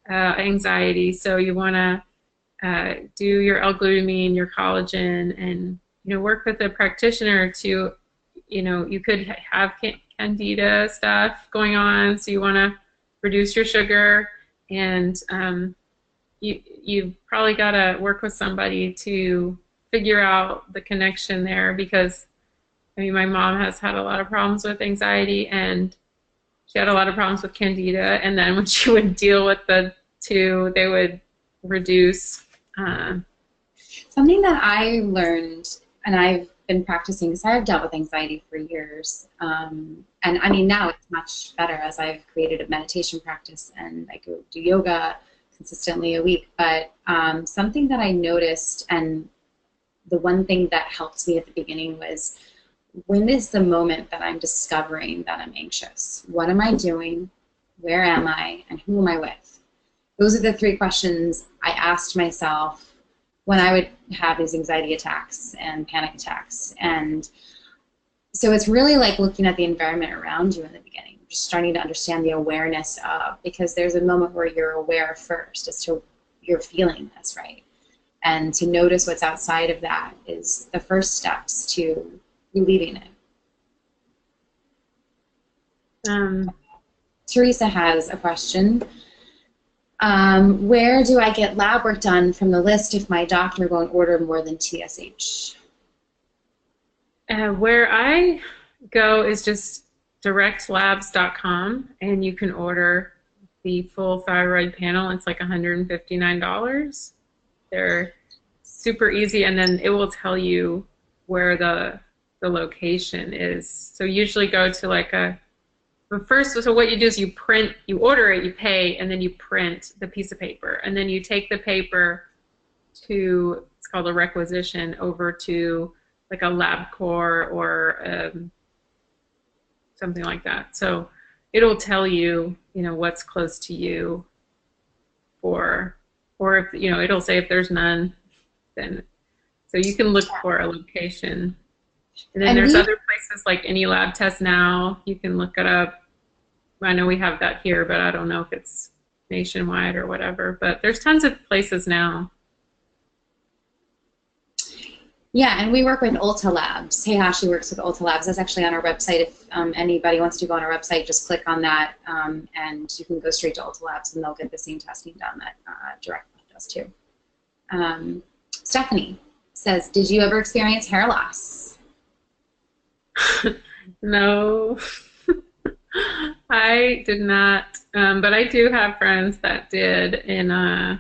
anxiety. So you want to do your L-glutamine, your collagen, and work with a practitioner to, you could have candida stuff going on, so you want to reduce your sugar, and you've probably got to work with somebody to figure out the connection there because, I mean, my mom has had a lot of problems with anxiety, and she had a lot of problems with candida, and then when she would deal with the two, they would reduce. Something that I learned, and I've been practicing because I've dealt with anxiety for years, and I mean now it's much better as I've created a meditation practice and I go do yoga consistently a week. But something that I noticed, and the one thing that helped me at the beginning was, when is the moment that I'm discovering that I'm anxious? What am I doing? Where am I? And who am I with? Those are the three questions I asked myself when I would have these anxiety attacks and panic attacks. And so it's really like looking at the environment around you in the beginning, just starting to understand the awareness of, because there's a moment where you're aware first as to you're feeling this, right? And to notice what's outside of that is the first steps to relieving it. Teresa has a question. Where do I get lab work done from the list if my doctor won't order more than TSH? Where I go is just directlabs.com, and you can order the full thyroid panel. It's like $159. They're super easy, and then it will tell you where the location is. So usually go to like first, so what you do is you order it, you pay, and then you print the piece of paper. And then you take the paper to, it's called a requisition, over to like a LabCorp or something like that. So it'll tell you, what's close to you or if, it'll say if there's none, then, so you can look for a location. And then there's other places like Any Lab Test Now. You can look it up. I know we have that here, but I don't know if it's nationwide or whatever. But there's tons of places now. Yeah, and we work with Ulta Labs. Hey Hashi works with Ulta Labs. That's actually on our website. If anybody wants to go on our website, just click on that, and you can go straight to Ulta Labs, and they'll get the same testing done that Direct does too. Stephanie says, did you ever experience hair loss? No, I did not, but I do have friends that did, and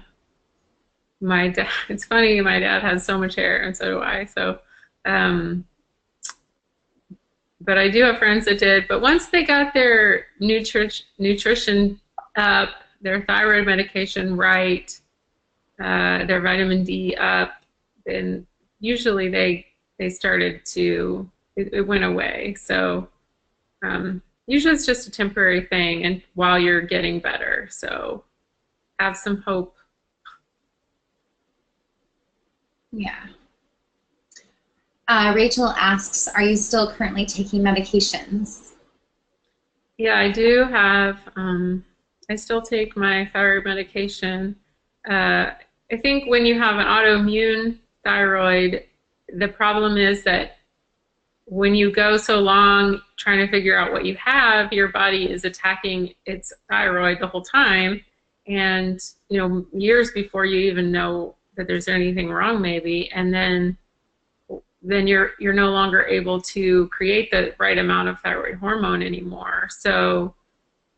my dad, it's funny, my dad has so much hair, and so do I, so, but I do have friends that did, but once they got their nutrition up, their thyroid medication right, their vitamin D up, then usually they started to, it went away. So usually it's just a temporary thing, and while you're getting better, so have some hope. Yeah. Rachel asks, are you still currently taking medications? Yeah, I do have, I still take my thyroid medication. I think when you have an autoimmune thyroid, the problem is that when you go so long trying to figure out what you have, your body is attacking its thyroid the whole time, and years before you even know that there's anything wrong maybe, and then you're no longer able to create the right amount of thyroid hormone anymore. So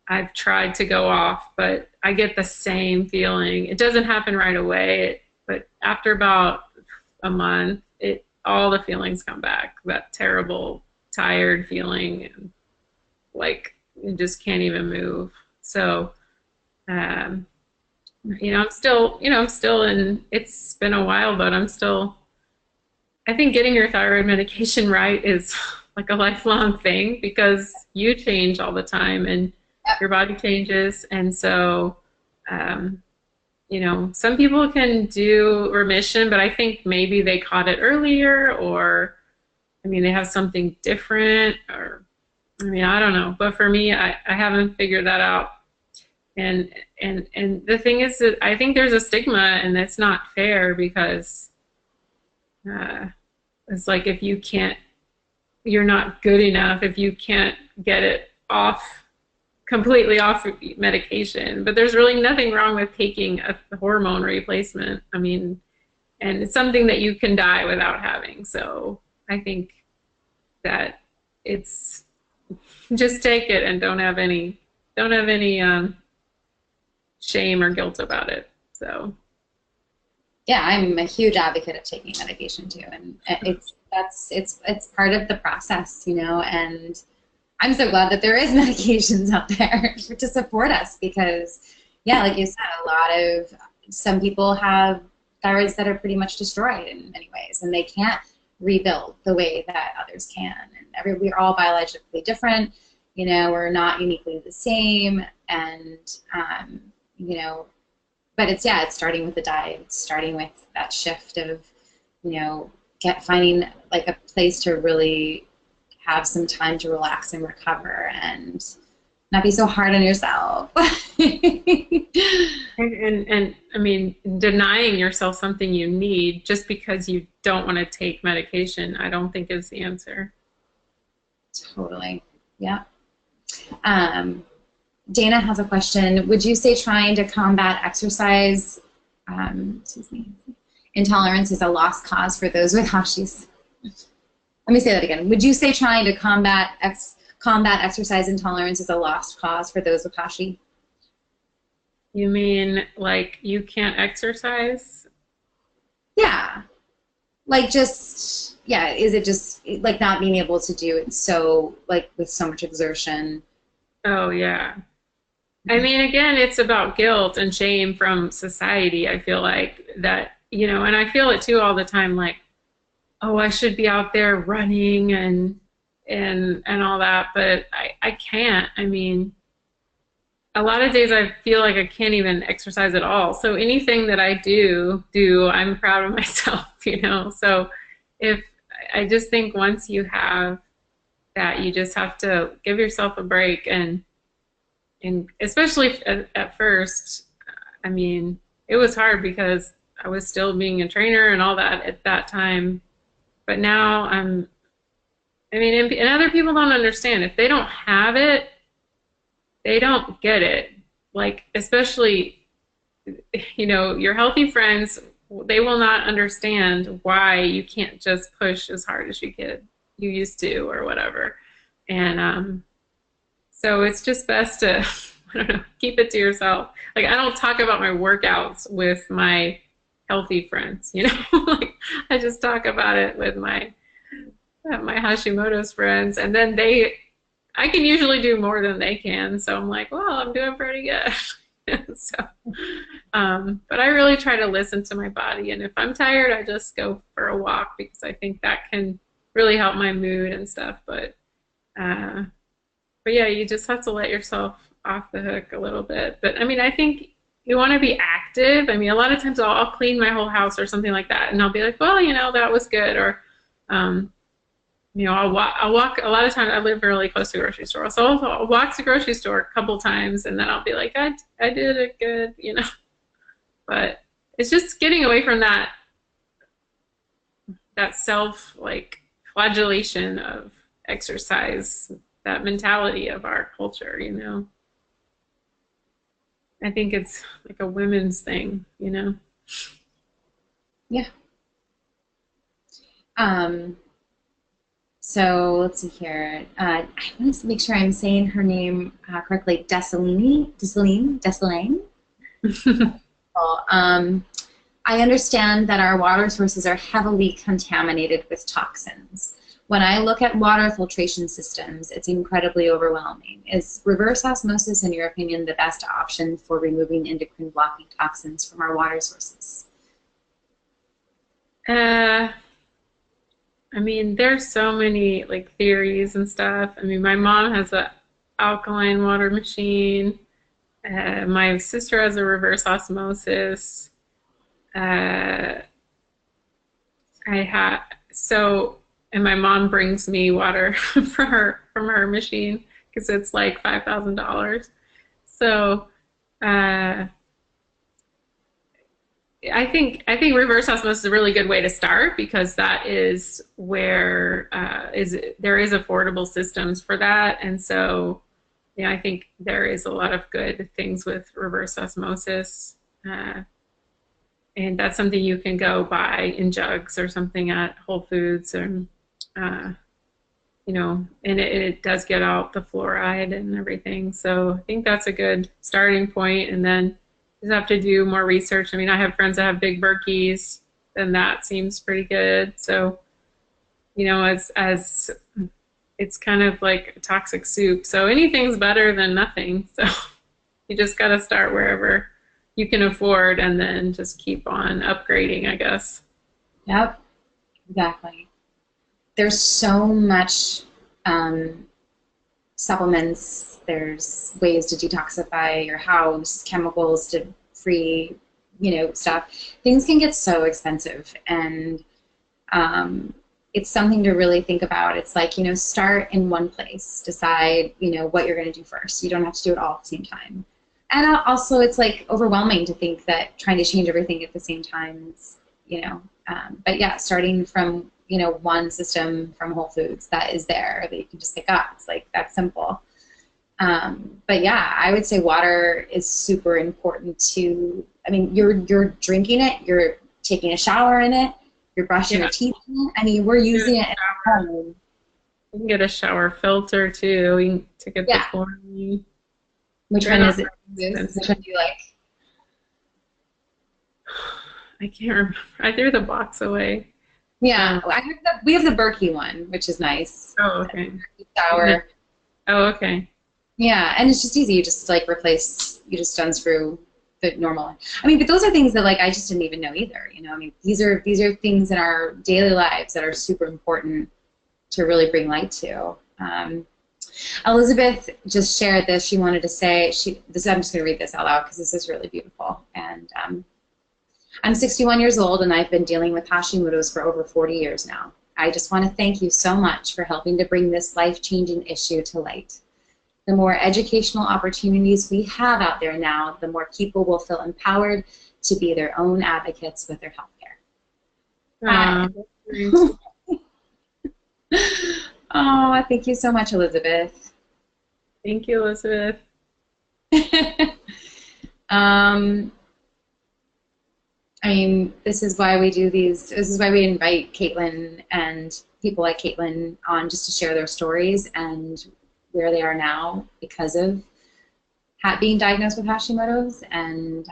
I've tried to go off, but I get the same feeling. It doesn't happen right away, but after about a month, all the feelings come back. That terrible, tired feeling, and like you just can't even move. So, I'm still in. It's been a while, but I'm still. I think getting your thyroid medication right is like a lifelong thing because you change all the time and your body changes. And so, some people can do remission, but I think maybe they caught it earlier, or, they have something different, or, I don't know. But for me, I haven't figured that out. And the thing is that I think there's a stigma, and that's not fair because it's like if you're not good enough if you can't get it completely off medication. But there's really nothing wrong with taking a hormone replacement. And it's something that you can die without having. So I think that it's just take it and don't have any shame or guilt about it. So yeah, I'm a huge advocate of taking medication too, and it's part of the process, and I'm so glad that there is medications out there to support us because, yeah, like you said, some people have thyroids that are pretty much destroyed in many ways, and they can't rebuild the way that others can. And we're all biologically different, we're not uniquely the same, and but it's starting with the diet. It's starting with that shift of, finding like a place to really have some time to relax and recover and not be so hard on yourself. and denying yourself something you need just because you don't want to take medication, I don't think is the answer. Totally. Yeah. Dana has a question. Would you say trying to combat exercise intolerance is a lost cause for those with Hashis? Let me say that again. Would you say trying to combat exercise intolerance is a lost cause for those with Hashi? You mean like you can't exercise? Yeah. Like is it just like not being able to do it with so much exertion? Oh, yeah. Again, it's about guilt and shame from society. I feel like that, and I feel it too all the time, like, oh, I should be out there running and all that, but I can't. A lot of days I feel like I can't even exercise at all. So anything that I do, I'm proud of myself, So I just think once you have that, you just have to give yourself a break, and especially at first, it was hard because I was still being a trainer and all that at that time. But now and other people don't understand. If they don't have it, they don't get it. Like, especially, your healthy friends, they will not understand why you can't just push as hard as you used to, or whatever. And so it's just best to, I don't know, keep it to yourself. Like, I don't talk about my workouts with my healthy friends, like I just talk about it with my Hashimoto's friends, and then I can usually do more than they can, so I'm like, well, I'm doing pretty good. But I really try to listen to my body, and if I'm tired, I just go for a walk because I think that can really help my mood and stuff. But yeah, you just have to let yourself off the hook a little bit. But I think you want to be active. A lot of times I'll clean my whole house or something like that, and I'll be like, well, that was good. Or, I'll walk. A lot of times I live really close to the grocery store, so I'll walk to the grocery store a couple times, and then I'll be like, I did it good, But it's just getting away from that self flagellation of exercise, that mentality of our culture, I think it's like a women's thing, you know? Yeah. Um, so let's see here. I want to make sure I'm saying her name correctly. Dessalines. I understand that our water sources are heavily contaminated with toxins. When I look at water filtration systems, it's incredibly overwhelming. Is reverse osmosis, in your opinion, the best option for removing endocrine blocking toxins from our water sources? I mean, there's so many like theories and stuff. I mean, my mom has a alkaline water machine. My sister has a reverse osmosis. Uh, I have so, and my mom brings me water from her machine because it's like $5,000. So, uh, I think reverse osmosis is a really good way to start because that is where there is affordable systems for that, and so yeah, I think there is a lot of good things with reverse osmosis. And that's something you can go buy in jugs or something at Whole Foods, and uh, and it does get out the fluoride and everything. So I think that's a good starting point, and then you just have to do more research. I mean, I have friends that have big Berkeys, and that seems pretty good. So as it's kind of like a toxic soup. So anything's better than nothing. So you just got to start wherever you can afford and then just keep on upgrading, I guess. Yep, exactly. There's so much supplements. There's ways to detoxify your house, chemicals to free, stuff. Things can get so expensive, and it's something to really think about. It's like, start in one place, decide, what you're going to do first. You don't have to do it all at the same time. And also, it's like overwhelming to think that trying to change everything at the same time is, but yeah, starting from, one system from Whole Foods that is there that you can just pick up. It's like that simple. But yeah, I would say water is super important I mean, you're drinking it, you're taking a shower in it, you're brushing your teeth in it. I mean, we're using it at home. You can get a shower filter too to get the chlorine. Which one is it? Which one do you like? I can't remember. I threw the box away. Yeah, we have the Berkey one, which is nice. Oh, okay. Shower. Oh, okay. Yeah, and it's just easy. You just you just unscrew the normal one. I mean, but those are things that I just didn't even know either. I mean, these are things in our daily lives that are super important to really bring light to. Elizabeth just shared this. She wanted to say, I'm just going to read this out loud because this is really beautiful. And I'm 61 years old, and I've been dealing with Hashimoto's for over 40 years now. I just want to thank you so much for helping to bring this life-changing issue to light. The more educational opportunities we have out there now, the more people will feel empowered to be their own advocates with their healthcare. Oh, thank you so much, Elizabeth. Thank you, Elizabeth. I mean, this is why we do these. This is why we invite Caitlin and people like Caitlin on, just to share their stories and where they are now because of being diagnosed with Hashimoto's. And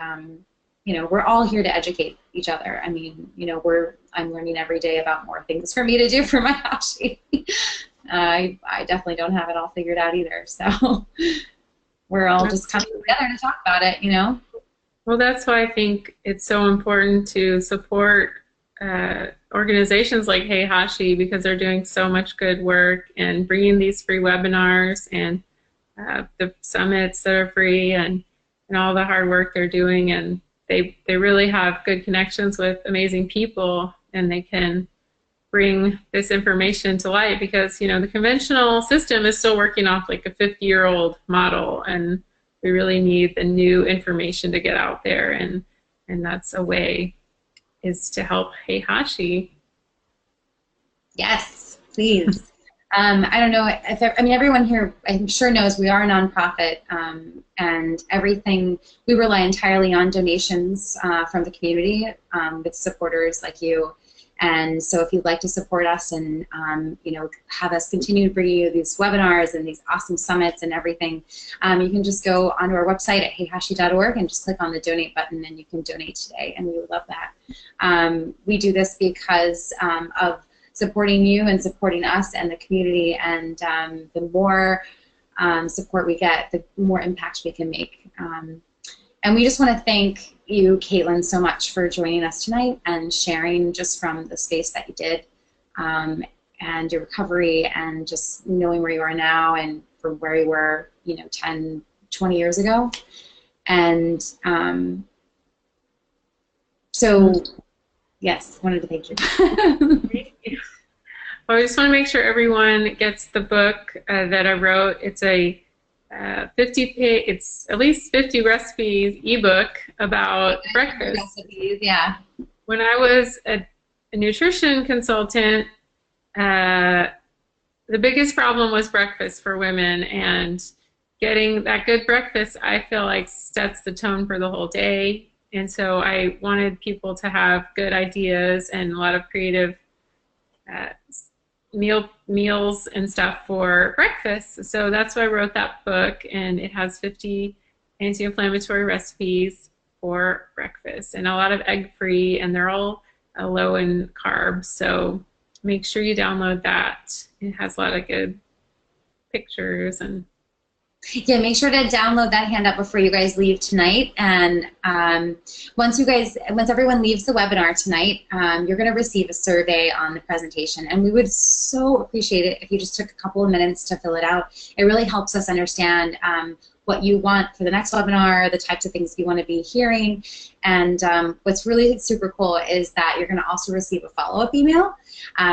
we're all here to educate each other. I mean, I'm learning every day about more things for me to do for my Hashi. I definitely don't have it all figured out either. So we're all just coming together to talk about it, Well, that's why I think it's so important to support organizations like Hey Hashi, because they're doing so much good work and bringing these free webinars and the summits that are free and all the hard work they're doing. And they really have good connections with amazing people, and they can bring this information to light because, the conventional system is still working off like a 50-year-old model, and we really need the new information to get out there, and that's a way is to help Hey Hashi. Yes, please. I don't know if, I mean, everyone here, I'm sure knows we are a nonprofit, and everything, we rely entirely on donations from the community with supporters like you. And so if you'd like to support us and, you know, have us continue to bring you these webinars and these awesome summits and everything, you can just go onto our website at heihashi.org and just click on the donate button and you can donate today, and we would love that. We do this because of supporting you and supporting us and the community, and the more support we get, the more impact we can make. And we just want to thank you, Caitlin, so much for joining us tonight and sharing just from the space that you did, and your recovery, and just knowing where you are now and from where you were, you know, 10, 20 years ago. And so, yes, wanted to thank you. Thank you. Well, I just want to make sure everyone gets the book that I wrote. It's a 50-page, it's at least 50 recipes ebook about breakfast. Recipes, yeah. When I was a nutrition consultant, the biggest problem was breakfast for women, and getting that good breakfast, I feel like, sets the tone for the whole day. And so I wanted people to have good ideas and a lot of creative meals and stuff for breakfast. So that's why I wrote that book, and it has 50 anti-inflammatory recipes for breakfast, and a lot of egg-free, and they're all low in carbs. So make sure you download that. It has a lot of good pictures. And yeah, make sure to download that handout before you guys leave tonight. And once everyone leaves the webinar tonight, you're going to receive a survey on the presentation. And we would so appreciate it if you just took a couple of minutes to fill it out. It really helps us understand what you want for the next webinar, the types of things you want to be hearing. And what's really super cool is that you're going to also receive a follow-up email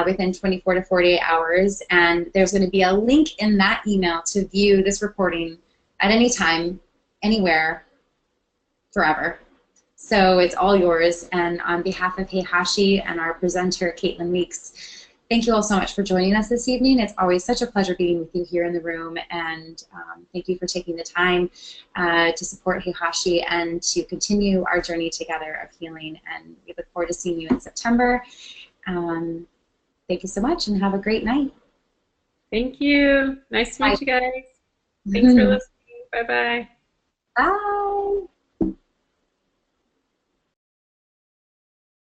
within 24 to 48 hours. And there's going to be a link in that email to view this recording at any time, anywhere, forever. So it's all yours. And on behalf of Heihashi and our presenter, Caitlin Weeks, thank you all so much for joining us this evening. It's always such a pleasure being with you here in the room, and thank you for taking the time to support Heihashi and to continue our journey together of healing. And we look forward to seeing you in September. Thank you so much, and have a great night. thank you. Nice to meet you guys. Thanks for listening. Bye-bye. Bye.